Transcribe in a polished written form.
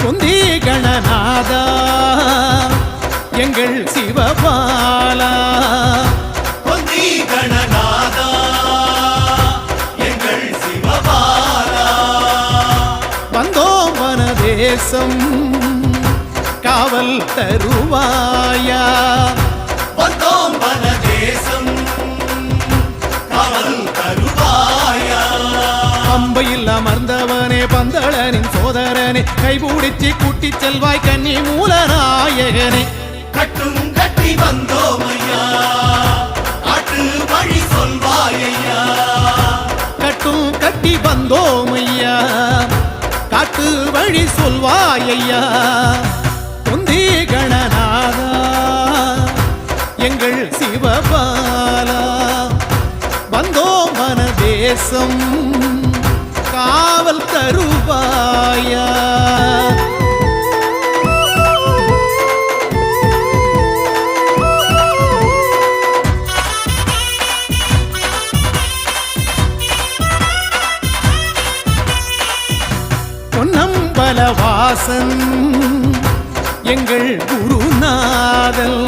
பொந்தி கணநாதா எங்கள் சிவபாலா பொந்தி கணநாதா எங்கள் சிவபாலா வந்தோம் வனதேசம் காவல் தருவாயா வந்தோம் வனதேசம் காவல் தருவாயா பம்பையில் அமர்ந்தவனே பந்தளனின் சோதரனே கைபிடிச்சி கூட்டி செல்வாய் கன்னி மூலநாயகனே கட்டும் கட்டி வந்தோம் ஐயா காட்டு வழி சொல்வாயா கட்டும் கட்டி வந்தோம் ஐயா காட்டு வழி சொல்வாயா பொந்தி கணநாதா எங்கள் சிவபாலா வந்தோம் வனதேசம் காவல் தருவாயா பொன்னம்பலவாசன் எங்கள் குருநாதல்